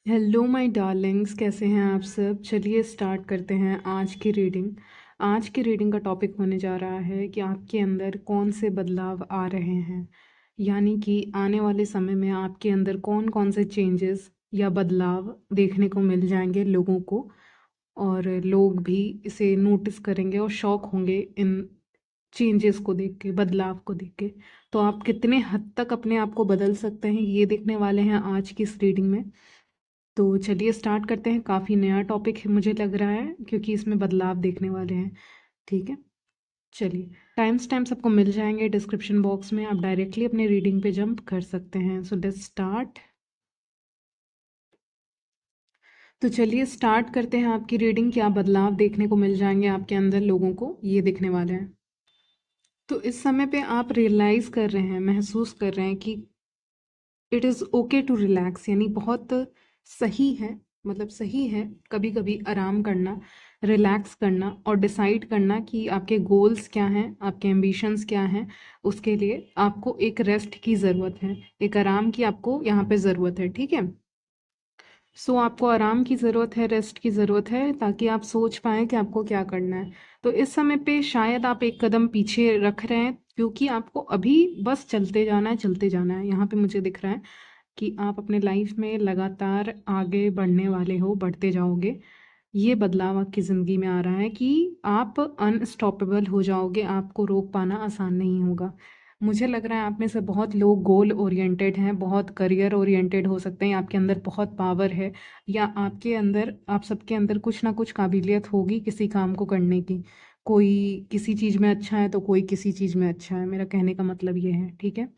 Hello my Darling's, कैसे हैं आप सब। चलिए स्टार्ट करते हैं आज की रीडिंग। आज की रीडिंग का टॉपिक होने जा रहा है कि आपके अंदर कौन से बदलाव आ रहे हैं, यानी कि आने वाले समय में आपके अंदर कौन कौन से चेंजेस या बदलाव देखने को मिल जाएंगे लोगों को। और लोग भी इसे नोटिस करेंगे और शॉक होंगे इन चेंजेस को देख के, बदलाव को देख के। तो आप कितने हद तक अपने आप को बदल सकते हैं ये देखने वाले हैं आज की इस रीडिंग में। तो चलिए स्टार्ट करते हैं। काफ़ी नया टॉपिक है मुझे लग रहा है, क्योंकि इसमें बदलाव देखने वाले हैं। ठीक है, चलिए। टाइम सबको मिल जाएंगे डिस्क्रिप्शन बॉक्स में, आप डायरेक्टली अपने रीडिंग पे जंप कर सकते हैं। So let's start. तो चलिए स्टार्ट करते हैं आपकी रीडिंग। क्या बदलाव देखने को मिल जाएंगे आपके अंदर लोगों को, ये देखने वाले हैं। तो इस समय पे आप रियलाइज़ कर रहे हैं, महसूस कर रहे हैं कि it is okay to relax, यानी बहुत सही है, मतलब सही है कभी कभी आराम करना, रिलैक्स करना और डिसाइड करना कि आपके गोल्स क्या हैं, आपके एम्बिशंस क्या हैं। उसके लिए आपको एक रेस्ट की ज़रूरत है, एक आराम की आपको यहाँ पे ज़रूरत है। ठीक है, सो आपको आराम की ज़रूरत है, रेस्ट की ज़रूरत है, ताकि आप सोच पाएँ कि आपको क्या करना है। तो इस समय पे शायद आप एक कदम पीछे रख रहे हैं, क्योंकि आपको अभी बस चलते जाना है, चलते जाना है। यहाँ पे मुझे दिख रहा है कि आप अपने लाइफ में लगातार आगे बढ़ने वाले हो, बढ़ते जाओगे। ये बदलाव आपकी ज़िंदगी में आ रहा है कि आप अनस्टॉपेबल हो जाओगे, आपको रोक पाना आसान नहीं होगा। मुझे लग रहा है आप में से बहुत लोग गोल ओरिएंटेड हैं, बहुत करियर ओरिएंटेड हो सकते हैं, आपके अंदर बहुत पावर है, या आपके अंदर, आप सबके अंदर कुछ ना कुछ काबिलियत होगी किसी काम को करने की। कोई किसी चीज़ में अच्छा है तो कोई किसी चीज़ में अच्छा है, मेरा कहने का मतलब ये है। ठीक है,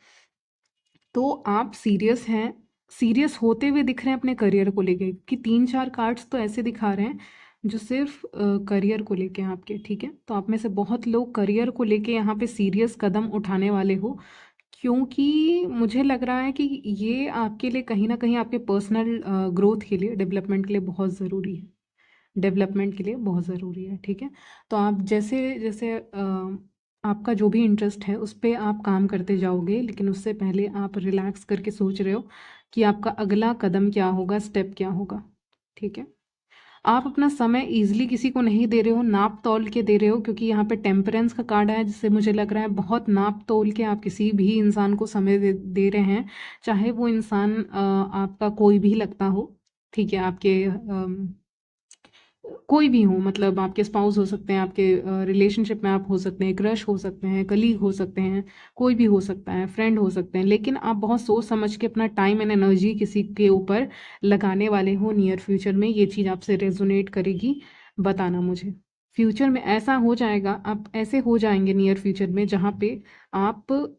तो आप सीरियस हैं, सीरियस होते हुए दिख रहे हैं अपने करियर को लेके, कि 3-4 कार्ड्स तो ऐसे दिखा रहे हैं जो सिर्फ करियर को लेके हैं आपके। ठीक है, तो आप में से बहुत लोग करियर को लेके यहाँ पे सीरियस कदम उठाने वाले हो, क्योंकि मुझे लग रहा है कि ये आपके लिए कहीं ना कहीं आपके पर्सनल ग्रोथ के लिए, डेवलपमेंट के लिए बहुत ज़रूरी है। डेवलपमेंट के लिए बहुत ज़रूरी है। ठीक है, तो आप जैसे जैसे आपका जो भी इंटरेस्ट है उस पे आप काम करते जाओगे, लेकिन उससे पहले आप रिलैक्स करके सोच रहे हो कि आपका अगला कदम क्या होगा, स्टेप क्या होगा। ठीक है, आप अपना समय ईजिली किसी को नहीं दे रहे हो, नाप तौल के दे रहे हो, क्योंकि यहाँ पे टेम्परेंस का कार्ड है, जिससे मुझे लग रहा है बहुत नाप तौल के आप किसी भी इंसान को समय दे रहे हैं, चाहे वो इंसान आपका कोई भी लगता हो। ठीक है, आपके कोई भी हो, मतलब आपके स्पाउस हो सकते हैं, आपके रिलेशनशिप में आप हो सकते हैं, क्रश हो सकते हैं, कलीग हो सकते हैं, कोई भी हो सकता है, फ्रेंड हो सकते हैं, लेकिन आप बहुत सोच समझ के अपना टाइम एंड एनर्जी किसी के ऊपर लगाने वाले हो नियर फ्यूचर में। ये चीज़ आपसे रेजोनेट करेगी, बताना मुझे। फ्यूचर में ऐसा हो जाएगा, आप ऐसे हो जाएंगे नियर फ्यूचर में, जहाँ पे आप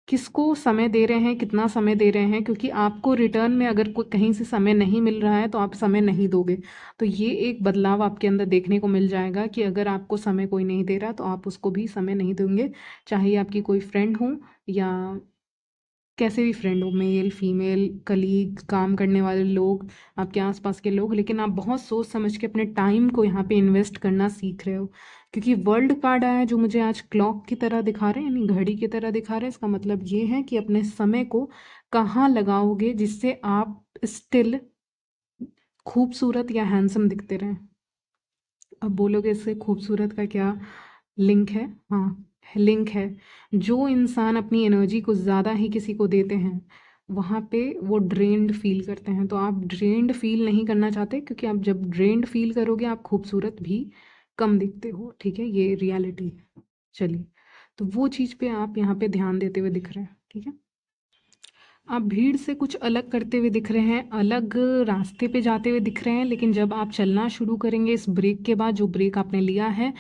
किसको समय दे रहे हैं, कितना समय दे रहे हैं, क्योंकि आपको रिटर्न में अगर कोई कहीं से समय नहीं मिल रहा है तो आप समय नहीं दोगे। तो ये एक बदलाव आपके अंदर देखने को मिल जाएगा कि अगर आपको समय कोई नहीं दे रहा तो आप उसको भी समय नहीं देंगे, चाहे आपकी कोई फ्रेंड हो या कैसे भी फ्रेंड हो, मेल फीमेल, कलीग, काम करने वाले लोग, आपके आसपास के लोग। लेकिन आप बहुत सोच समझ के अपने टाइम को यहाँ पे इन्वेस्ट करना सीख रहे हो, क्योंकि वर्ल्ड कार्ड आया है जो मुझे आज क्लॉक की तरह दिखा रहे हैं, यानी घड़ी की तरह दिखा रहे हैं। इसका मतलब ये है कि अपने समय को कहाँ लगाओगे जिससे आप स्टिल खूबसूरत या हैंडसम दिखते रहें। अब बोलोगे इससे खूबसूरत का क्या लिंक है? हाँ, लिंक है। जो इंसान अपनी एनर्जी को ज़्यादा ही किसी को देते हैं, वहाँ पे वो ड्रेन्ड फील करते हैं। तो आप ड्रेन्ड फील नहीं करना चाहते, क्योंकि आप जब ड्रेन्ड फील करोगे आप खूबसूरत भी कम दिखते हो। ठीक है, ये रियलिटी है। चलिए, तो वो चीज़ पे आप यहाँ पे ध्यान देते हुए दिख रहे हैं। ठीक है, आप भीड़ से कुछ अलग करते हुए दिख रहे हैं, अलग रास्ते पे जाते हुए दिख रहे हैं, लेकिन जब आप चलना शुरू करेंगे इस ब्रेक के बाद, जो ब्रेक आपने लिया है,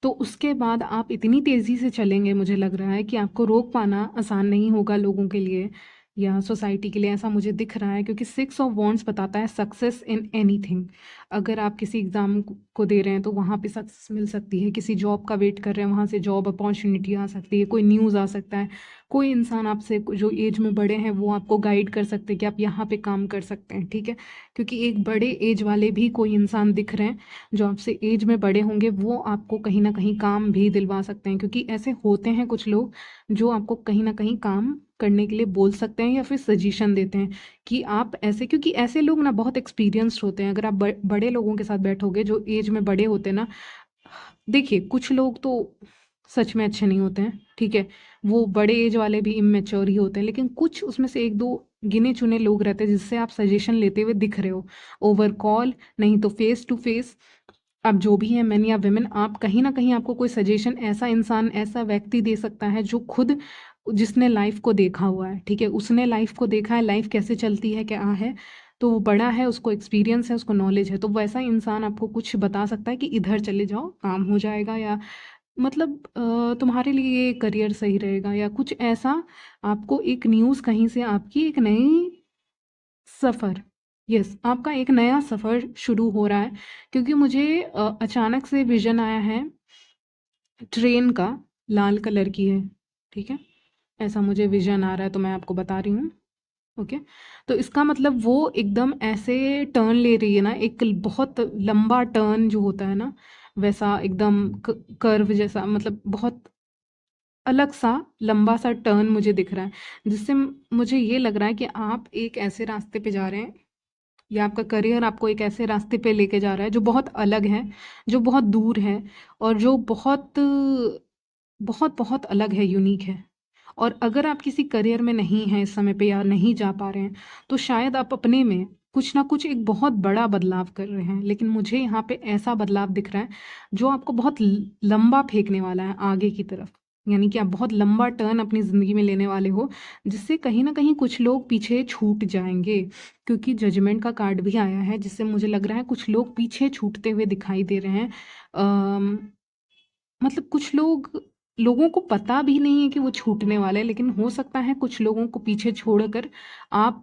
तो उसके बाद आप इतनी तेज़ी से चलेंगे, मुझे लग रहा है कि आपको रोक पाना आसान नहीं होगा लोगों के लिए या सोसाइटी के लिए, ऐसा मुझे दिख रहा है। क्योंकि 6 ऑफ वॉन्ड्स बताता है सक्सेस इन एनीथिंग। अगर आप किसी एग्ज़ाम को दे रहे हैं तो वहाँ पे सक्सेस मिल सकती है, किसी जॉब का वेट कर रहे हैं, वहाँ से जॉब अपॉर्चुनिटी आ सकती है, कोई न्यूज़ आ सकता है, कोई इंसान आपसे जो एज में बड़े हैं वो आपको गाइड कर सकते हैं कि आप यहाँ पे काम कर सकते हैं, ठीक है। क्योंकि एक बड़े एज वाले भी कोई इंसान दिख रहे हैं जो आपसे एज में बड़े होंगे, वो आपको कहीं ना कहीं काम भी दिलवा सकते हैं। क्योंकि ऐसे होते हैं कुछ लोग जो आपको कहीं ना कहीं काम करने के लिए बोल सकते हैं या फिर सजेशन देते हैं कि आप ऐसे, क्योंकि ऐसे लोग ना बहुत एक्सपीरियंस्ड होते हैं। अगर आप बड़े लोगों के साथ बैठोगे जो एज में बड़े होते हैं ना, देखिए कुछ लोग तो सच में अच्छे नहीं होते हैं, ठीक है। वो बड़े एज वाले भी इमेच्योर ही होते हैं, लेकिन कुछ उसमें से एक दो गिने चुने लोग रहते हैं जिससे आप सजेशन लेते हुए दिख रहे हो, ओवर कॉल नहीं तो फेस टू फेस। आप जो भी हैं, मैन या वेमेन, आप कहीं ना कहीं आपको कोई सजेशन ऐसा इंसान, ऐसा व्यक्ति दे सकता है जो खुद, जिसने लाइफ को देखा हुआ है, ठीक है। उसने लाइफ को देखा है, लाइफ कैसे चलती है, क्या है, तो वो बड़ा है, उसको एक्सपीरियंस है, उसको नॉलेज है। तो वैसा इंसान आपको कुछ बता सकता है कि इधर चले जाओ काम हो जाएगा, या मतलब तुम्हारे लिए ये करियर सही रहेगा, या कुछ ऐसा। आपको एक न्यूज़ कहीं से, आपकी एक नई सफ़र, यस, आपका एक नया सफ़र शुरू हो रहा है। क्योंकि मुझे अचानक से विज़न आया है ट्रेन का, लाल कलर की है, ठीक है। ऐसा मुझे विज़न आ रहा है, तो मैं आपको बता रही हूँ, ओके। तो इसका मतलब वो एकदम ऐसे टर्न ले रही है ना, एक बहुत लंबा टर्न जो होता है ना, वैसा एकदम कर्व जैसा, मतलब बहुत अलग सा लंबा सा टर्न मुझे दिख रहा है, जिससे मुझे ये लग रहा है कि आप एक ऐसे रास्ते पे जा रहे हैं, या आपका करियर आपको एक ऐसे रास्ते पे लेके जा रहा है जो बहुत अलग है, जो बहुत दूर है, और जो बहुत बहुत बहुत अलग है, यूनिक है। और अगर आप किसी करियर में नहीं हैं इस समय पे, या नहीं जा पा रहे हैं, तो शायद आप अपने में कुछ ना कुछ एक बहुत बड़ा बदलाव कर रहे हैं। लेकिन मुझे यहाँ पे ऐसा बदलाव दिख रहा है जो आपको बहुत लंबा फेंकने वाला है आगे की तरफ। यानी कि आप बहुत लंबा टर्न अपनी ज़िंदगी में लेने वाले हो, जिससे कहीं ना कहीं कुछ लोग पीछे छूट जाएंगे। क्योंकि जजमेंट का कार्ड भी आया है, जिससे मुझे लग रहा है कुछ लोग पीछे छूटते हुए दिखाई दे रहे हैं। मतलब कुछ लोगों को पता भी नहीं है कि वो छूटने वाले हैं, लेकिन हो सकता है कुछ लोगों को पीछे छोड़कर आप,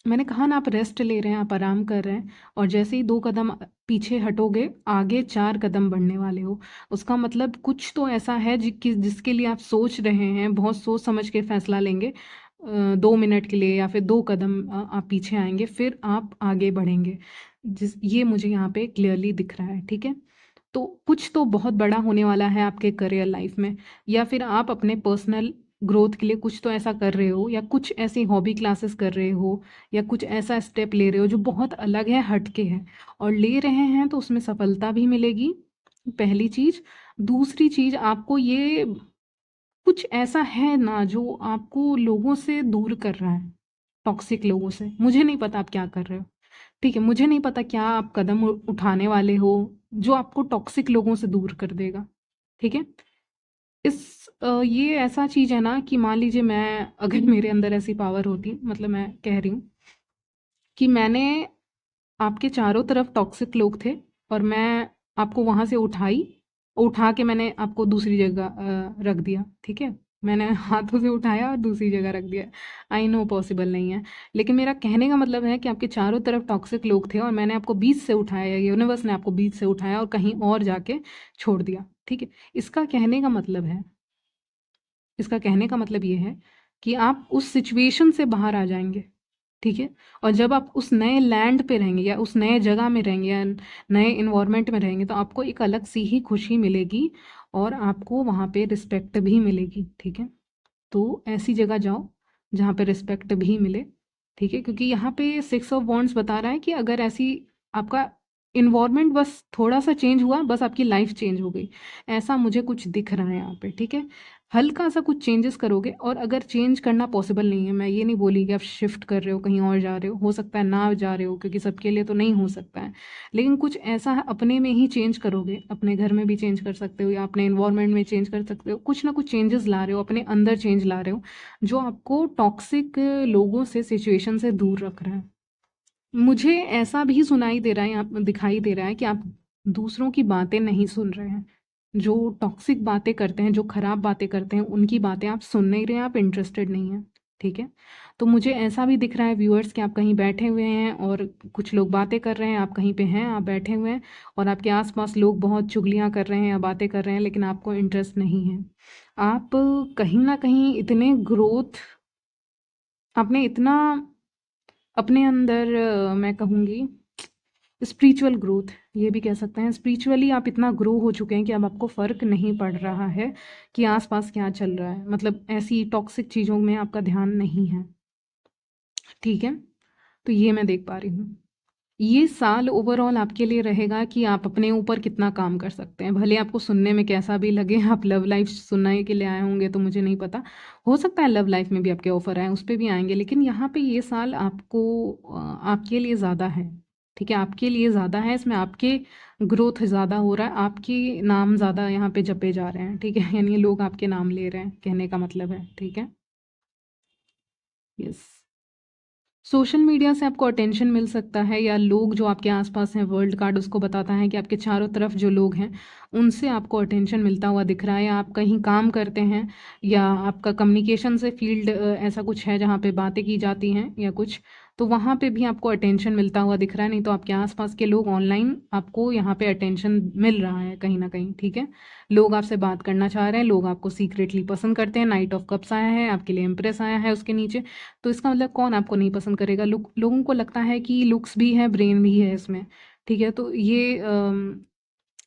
मैंने कहा ना, आप रेस्ट ले रहे हैं, आप आराम कर रहे हैं, और जैसे ही 2 कदम पीछे हटोगे, आगे 4 कदम बढ़ने वाले हो। उसका मतलब कुछ तो ऐसा है जिसके लिए आप सोच रहे हैं, बहुत सोच समझ के फैसला लेंगे, 2 मिनट के लिए, या फिर 2 कदम आप पीछे आएंगे, फिर आप आगे बढ़ेंगे। ये मुझे यहाँ पे क्लियरली दिख रहा है, ठीक है। तो कुछ तो बहुत बड़ा होने वाला है आपके करियर लाइफ में, या फिर आप अपने पर्सनल ग्रोथ के लिए कुछ तो ऐसा कर रहे हो, या कुछ ऐसी हॉबी क्लासेस कर रहे हो, या कुछ ऐसा स्टेप ले रहे हो जो बहुत अलग है, हटके है, और ले रहे हैं तो उसमें सफलता भी मिलेगी, पहली चीज़। दूसरी चीज़, आपको ये कुछ ऐसा है ना जो आपको लोगों से दूर कर रहा है, टॉक्सिक लोगों से। मुझे नहीं पता आप क्या कर रहे हो, ठीक है। मुझे नहीं पता क्या आप कदम उठाने वाले हो जो आपको टॉक्सिक लोगों से दूर कर देगा, ठीक है। ये ऐसा चीज़ है ना कि मान लीजिए मैं, अगर मेरे अंदर ऐसी पावर होती, मतलब मैं कह रही हूँ कि मैंने, आपके चारों तरफ टॉक्सिक लोग थे, और मैं आपको वहाँ से उठा के मैंने आपको दूसरी जगह रख दिया, ठीक है। मैंने हाथों से उठाया और दूसरी जगह रख दिया। आई नो पॉसिबल नहीं है, लेकिन मेरा कहने का मतलब है कि आपके चारों तरफ टॉक्सिक लोग थे, और मैंने आपको बीच से उठाया, यूनिवर्स ने आपको बीच से उठाया और कहीं और जाके छोड़ दिया, ठीक है। इसका कहने का मतलब है, इसका कहने का मतलब ये है कि आप उस सिचुएशन से बाहर आ जाएंगे, ठीक है। और जब आप उस नए लैंड पे रहेंगे, या उस नए जगह में रहेंगे, या नए इन्वायरमेंट में रहेंगे, तो आपको एक अलग सी ही खुशी मिलेगी, और आपको वहाँ पे रिस्पेक्ट भी मिलेगी, ठीक है। तो ऐसी जगह जाओ जहाँ पे रिस्पेक्ट भी मिले, ठीक है। क्योंकि यहाँ पे 6 ऑफ वॉन्ड्स बता रहा है कि अगर ऐसी, आपका इन्वायरमेंट बस थोड़ा सा चेंज हुआ, बस आपकी लाइफ चेंज हो गई, ऐसा मुझे कुछ दिख रहा है यहाँ पे, ठीक है। हल्का सा कुछ चेंजेस करोगे, और अगर चेंज करना पॉसिबल नहीं है, मैं ये नहीं बोली कि आप शिफ्ट कर रहे हो, कहीं और जा रहे हो सकता है ना जा रहे हो, क्योंकि सबके लिए तो नहीं हो सकता है। लेकिन कुछ ऐसा है, अपने में ही चेंज करोगे, अपने घर में भी चेंज कर सकते हो, या अपने इन्वायरमेंट में चेंज कर सकते हो, कुछ ना कुछ चेंजेस ला रहे हो, अपने अंदर चेंज ला रहे हो, जो आपको टॉक्सिक लोगों से, सिचुएशन से दूर रख रहा है। मुझे ऐसा भी सुनाई दे रहा है, यहाँ दिखाई दे रहा है कि आप दूसरों की बातें नहीं सुन रहे हैं। जो टॉक्सिक बातें करते हैं, जो खराब बातें करते हैं, उनकी बातें आप सुन नहीं रहे हैं, आप इंटरेस्टेड नहीं हैं, ठीक है। तो मुझे ऐसा भी दिख रहा है व्यूअर्स कि आप कहीं बैठे हुए हैं, और कुछ लोग बातें कर रहे हैं, आप कहीं पे हैं, आप बैठे हुए हैं, और आपके आसपास लोग बहुत चुगलियाँ कर रहे हैं या बातें कर रहे हैं, लेकिन आपको इंटरेस्ट नहीं है। आप कहीं न कहीं इतने ग्रोथ आपने इतना अपने अंदर मैं कहूँगी स्पिरिचुअल ग्रोथ, ये भी कह सकते हैं। स्पिरिचुअली आप इतना ग्रो हो चुके हैं कि अब आपको फ़र्क नहीं पड़ रहा है कि आस-पास क्या चल रहा है। मतलब ऐसी टॉक्सिक चीज़ों में आपका ध्यान नहीं है, ठीक है? तो ये मैं देख पा रही हूँ। ये साल ओवरऑल आपके लिए रहेगा कि आप अपने ऊपर कितना काम कर सकते हैं। भले आपको सुनने में कैसा भी लगे, आप लव लाइफ सुनने के लिए आए होंगे तो मुझे नहीं पता। हो सकता है लव लाइफ में भी आपके ऑफ़र आएँ, उस पे भी आएँगे, लेकिन यहाँ पे ये साल आपको आपके लिए ज़्यादा है, ठीक है? आपके लिए ज़्यादा है, इसमें आपके ग्रोथ ज़्यादा हो रहा है, आपके नाम ज़्यादा यहाँ पे जपे जा रहे हैं, ठीक है? यानी लोग आपके नाम ले रहे हैं, कहने का मतलब है, ठीक है? यस। सोशल मीडिया से आपको अटेंशन मिल सकता है, या लोग जो आपके आसपास हैं, वर्ल्ड कार्ड उसको बताता है कि आपके चारों तरफ जो लोग हैं उनसे आपको अटेंशन मिलता हुआ दिख रहा है, या आप कहीं काम करते हैं या आपका कम्युनिकेशन से फील्ड ऐसा कुछ है जहाँ पे बातें की जाती हैं या कुछ, तो वहाँ पे भी आपको अटेंशन मिलता हुआ दिख रहा है। नहीं तो आपके आसपास के लोग ऑनलाइन आपको यहाँ पे अटेंशन मिल रहा है कहीं ना कहीं, ठीक है? लोग आपसे बात करना चाह रहे हैं, लोग आपको सीक्रेटली पसंद करते हैं। नाइट ऑफ कप्स आया है, आपके लिए इम्प्रेस आया है उसके नीचे, तो इसका मतलब कौन आपको नहीं पसंद करेगा? लोगों को लगता है कि लुक्स भी है, ब्रेन भी है इसमें, ठीक है? तो ये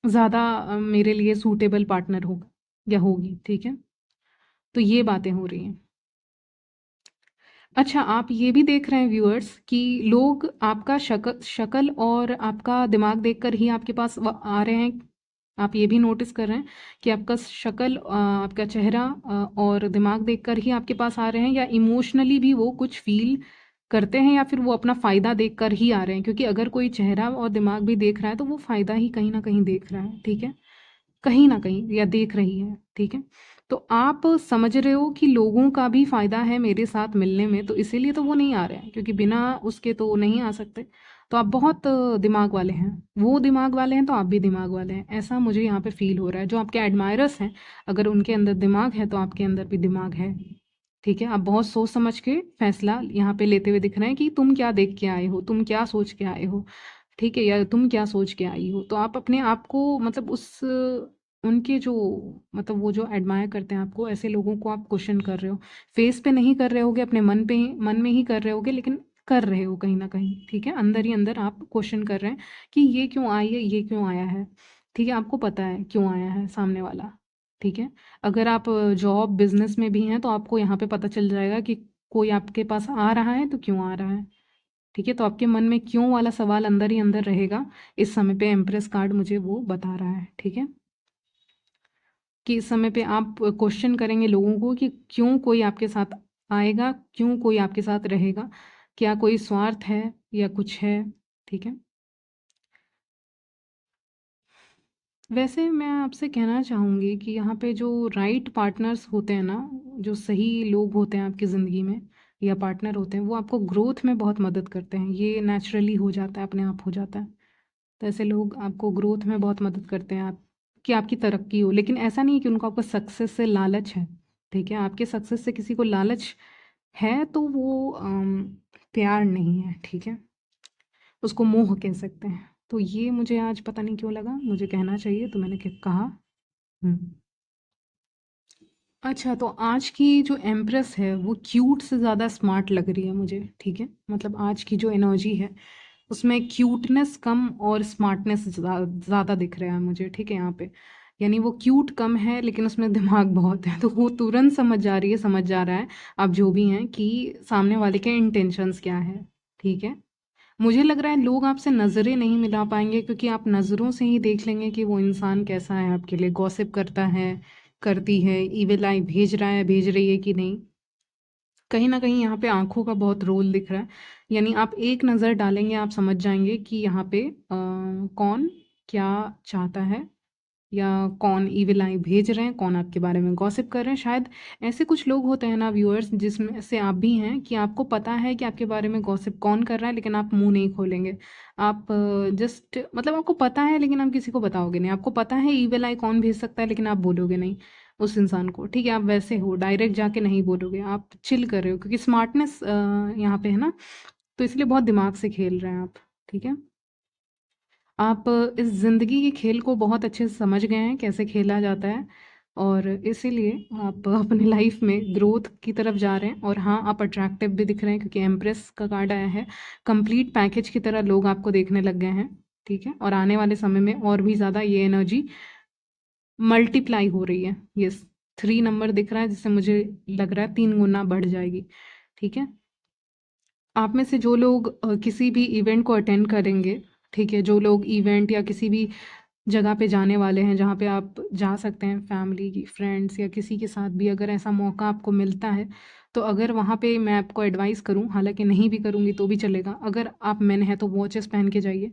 ज़्यादा मेरे लिए सूटेबल पार्टनर होगा या होगी, ठीक है? तो ये बातें हो रही हैं। अच्छा, आप ये भी देख रहे हैं व्यूअर्स कि लोग आपका शक्ल और आपका दिमाग देखकर ही आपके पास आ रहे हैं। आप ये भी नोटिस कर रहे हैं कि आपका शक्ल आपका चेहरा और दिमाग देखकर ही आपके पास आ रहे हैं, या इमोशनली भी वो कुछ फील करते हैं, या फिर वो अपना फ़ायदा देखकर ही आ रहे हैं? क्योंकि अगर कोई चेहरा और दिमाग भी देख रहा है तो वो फ़ायदा ही कहीं ना कहीं देख रहा है, ठीक है? कहीं न कहीं, या देख रही है, ठीक है? तो आप समझ रहे हो कि लोगों का भी फ़ायदा है मेरे साथ मिलने में, तो इसीलिए तो वो नहीं आ रहे हैं, क्योंकि बिना उसके तो नहीं आ सकते। तो आप बहुत दिमाग वाले हैं। वो दिमाग वाले हैं तो आप भी दिमाग वाले हैं, ऐसा मुझे यहाँ पे फ़ील हो रहा है। जो आपके एडमायरर्स हैं, अगर उनके अंदर दिमाग है तो आपके अंदर भी दिमाग है, ठीक है? आप बहुत सोच समझ के फ़ैसला यहाँ पे लेते हुए दिख रहे हैं कि तुम क्या देख के आए हो, तुम क्या सोच के आए हो, ठीक है? या तुम क्या सोच के आई हो। तो आप अपने आप को मतलब उस उनके जो मतलब वो जो एडमायर करते हैं आपको, ऐसे लोगों को आप क्वेश्चन कर रहे हो। फेस पे नहीं कर रहे होगे, अपने मन में ही कर रहे होगे, लेकिन कर रहे हो कहीं न कहीं, ठीक है? अंदर ही अंदर आप क्वेश्चन कर रहे हैं कि ये क्यों आई है, ये क्यों आया है, ठीक है? आपको पता है क्यों आया है सामने वाला, ठीक है? अगर आप जॉब, बिज़नेस में भी हैं तो आपको यहाँ पे पता चल जाएगा कि कोई आपके पास आ रहा है तो क्यों आ रहा है, ठीक है? तो आपके मन में क्यों वाला सवाल अंदर ही अंदर रहेगा। इस समय पे एम्प्रेस कार्ड मुझे वो बता रहा है, ठीक है? कि इस समय पे आप क्वेश्चन करेंगे लोगों को कि क्यों कोई आपके साथ आएगा, क्यों कोई आपके साथ रहेगा, क्या कोई स्वार्थ है या कुछ है, ठीक है? वैसे मैं आपसे कहना चाहूँगी कि यहाँ पे जो राइट पार्टनर्स होते हैं ना, जो सही लोग होते हैं आपकी ज़िंदगी में या पार्टनर होते हैं, वो आपको ग्रोथ में बहुत मदद करते हैं। ये नेचुरली हो जाता है, अपने आप हो जाता है। तो ऐसे लोग आपको ग्रोथ में बहुत मदद करते हैं, आप कि आपकी तरक्की हो। लेकिन ऐसा नहीं है कि उनको आपका सक्सेस से लालच है, ठीक है? आपके सक्सेस से किसी को लालच है तो वो प्यार नहीं है, ठीक है? उसको मोह कह सकते हैं। तो ये मुझे आज पता नहीं क्यों लगा, मुझे कहना चाहिए तो मैंने कहा। हुँ। अच्छा, तो आज की जो एम्प्रेस है वो क्यूट से ज़्यादा स्मार्ट लग रही है मुझे, ठीक है? मतलब आज की जो एनर्जी है उसमें क्यूटनेस कम और स्मार्टनेस ज़्यादा दिख रहा है मुझे, ठीक है? यहाँ पे यानी वो क्यूट कम है लेकिन उसमें दिमाग बहुत है, तो वो तुरंत समझ जा रही है, समझ जा रहा है, आप जो भी हैं, कि सामने वाले के इंटेंशंस क्या है, ठीक है? मुझे लग रहा है लोग आपसे नज़रें नहीं मिला पाएंगे, क्योंकि आप नज़रों से ही देख लेंगे कि वो इंसान कैसा है आपके लिए, गॉसिप करता है, करती है, ईविल आई भेज रहा है, भेज रही है कि नहीं। कहीं न कहीं यहाँ पे आँखों का बहुत रोल दिख रहा है। यानी आप एक नज़र डालेंगे, आप समझ जाएँगे कि यहाँ पे कौन क्या चाहता है, या कौन ईविल आई भेज रहे हैं, कौन आपके बारे में गॉसिप कर रहे हैं। शायद ऐसे कुछ लोग होते हैं ना व्यूअर्स, जिसमें से आप भी हैं, कि आपको पता है कि आपके बारे में गॉसिप कौन कर रहा है, लेकिन आप मुँह नहीं खोलेंगे। आप जस्ट मतलब आपको पता है लेकिन आप किसी को बताओगे नहीं। आपको पता है ईविल आई कौन भेज सकता है, लेकिन आप बोलोगे नहीं उस इंसान को, ठीक है? आप वैसे हो, डायरेक्ट जाके नहीं बोलोगे, आप चिल कर रहे हो, क्योंकि स्मार्टनेस यहाँ पे है ना, तो इसलिए बहुत दिमाग से खेल रहे हैं आप, ठीक है? आप इस ज़िंदगी के खेल को बहुत अच्छे से समझ गए हैं, कैसे खेला जाता है। और इसीलिए आप अपनी लाइफ में ग्रोथ की तरफ जा रहे हैं। और हाँ, आप अट्रैक्टिव भी दिख रहे हैं क्योंकि एम्प्रेस का कार्ड आया है। कंप्लीट पैकेज की तरह लोग आपको देखने लग गए हैं, ठीक है। और आने वाले समय में और भी ज़्यादा ये एनर्जी मल्टीप्लाई हो रही है। यस, 3 नंबर दिख रहा है जिससे मुझे लग रहा है 3 गुना बढ़ जाएगी, ठीक है। आप में से जो लोग किसी भी इवेंट को अटेंड करेंगे, ठीक है, जो लोग इवेंट या किसी भी जगह पे जाने वाले हैं जहाँ पे आप जा सकते हैं फैमिली फ्रेंड्स या किसी के साथ भी, अगर ऐसा मौका आपको मिलता है तो अगर वहाँ पे मैं आपको एडवाइस करूँ, हालांकि नहीं भी करूँगी तो भी चलेगा, अगर आप मैन है तो वॉचेस पहन के जाइए,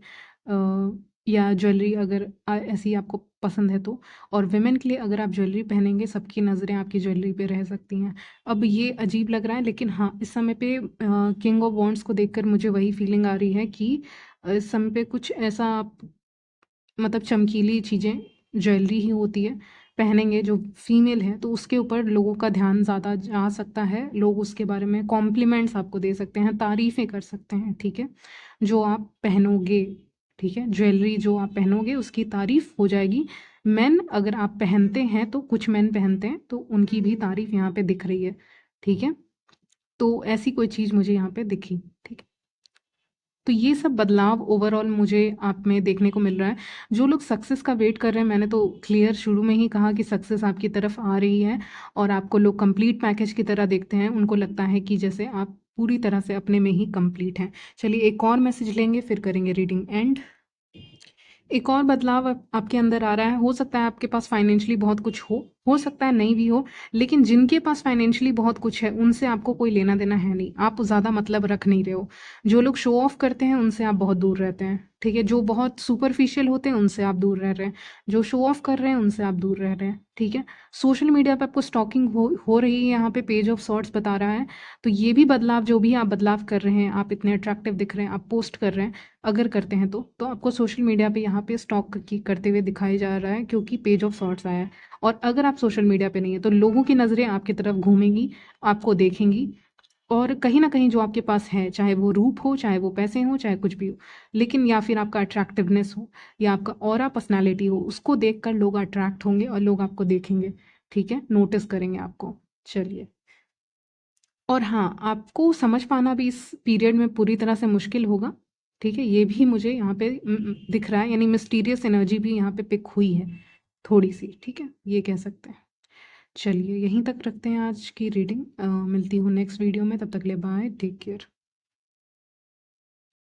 या ज्वेलरी अगर ऐसी आपको पसंद है तो। और विमेन के लिए अगर आप ज्वेलरी पहनेंगे सबकी नज़रें आपकी ज्वेलरी पे रह सकती हैं। अब ये अजीब लग रहा है लेकिन हाँ, इस समय पे किंग ऑफ वॉन्ड्स को देखकर मुझे वही फीलिंग आ रही है कि इस समय पे कुछ ऐसा आप मतलब चमकीली चीज़ें ज्वेलरी ही होती है पहनेंगे जो फीमेल है तो उसके ऊपर लोगों का ध्यान ज़्यादा जा सकता है, लोग उसके बारे में कॉम्प्लीमेंट्स आपको दे सकते हैं, तारीफ़ें कर सकते हैं, ठीक है। जो आप पहनोगे, ठीक है, ज्वेलरी जो आप पहनोगे उसकी तारीफ़ हो जाएगी। मेन अगर आप पहनते हैं तो कुछ मेन पहनते हैं तो उनकी भी तारीफ़ यहाँ पे दिख रही है, ठीक है। तो ऐसी कोई चीज़ मुझे यहाँ पे दिखी, ठीक है। तो ये सब बदलाव ओवरऑल मुझे आप में देखने को मिल रहा है। जो लोग सक्सेस का वेट कर रहे हैं, मैंने तो क्लियर शुरू में ही कहा कि सक्सेस आपकी तरफ आ रही है और आपको लोग कंप्लीट पैकेज की तरह देखते हैं, उनको लगता है कि जैसे आप पूरी तरह से अपने में ही कंप्लीट हैं। चलिए एक और मैसेज लेंगे फिर करेंगे रीडिंग एंड। एक और बदलाव आपके अंदर आ रहा है, हो सकता है आपके पास फाइनेंशियली बहुत कुछ हो सकता है नहीं भी हो, लेकिन जिनके पास फाइनेंशियली बहुत कुछ है उनसे आपको कोई लेना देना है नहीं, आप ज़्यादा मतलब रख नहीं रहे हो। जो लोग शो ऑफ करते हैं उनसे आप बहुत दूर रहते हैं, ठीक है। जो बहुत सुपरफिशियल होते हैं उनसे आप दूर रह रहे हैं, जो शो ऑफ कर रहे हैं उनसे आप दूर रह रहे हैं, ठीक है। सोशल मीडिया पर आपको स्टॉकिंग हो रही है, यहाँ पे पेज ऑफ सॉर्ट्स बता रहा है। तो ये भी बदलाव, जो भी आप बदलाव कर रहे हैं, आप इतने अट्रैक्टिव दिख रहे हैं, आप पोस्ट कर रहे हैं, अगर करते हैं तो आपको सोशल मीडिया पे यहाँ पे स्टॉक की करते हुए दिखाया जा रहा है क्योंकि पेज ऑफ सॉर्ट्स आया है। और अगर आप सोशल मीडिया पे नहीं है तो लोगों की नज़रें आपकी तरफ घूमेंगी, आपको देखेंगी, और कहीं ना कहीं जो आपके पास है, चाहे वो रूप हो, चाहे वो पैसे हो, चाहे कुछ भी हो, लेकिन या फिर आपका अट्रैक्टिवनेस हो या आपका ऑरा पर्सनालिटी हो, उसको देखकर लोग अट्रैक्ट होंगे और लोग आपको देखेंगे, ठीक है, नोटिस करेंगे आपको। चलिए, और हाँ, आपको समझ पाना भी इस पीरियड में पूरी तरह से मुश्किल होगा, ठीक है। ये भी मुझे यहाँ पे दिख रहा है, यानी मिस्टीरियस एनर्जी भी यहाँ पे पिक हुई है थोड़ी सी, ठीक है, ये कह सकते हैं। चलिए यहीं तक रखते हैं आज की रीडिंग, मिलती हूँ नेक्स्ट वीडियो में, तब तक ले बाय, टेक केयर।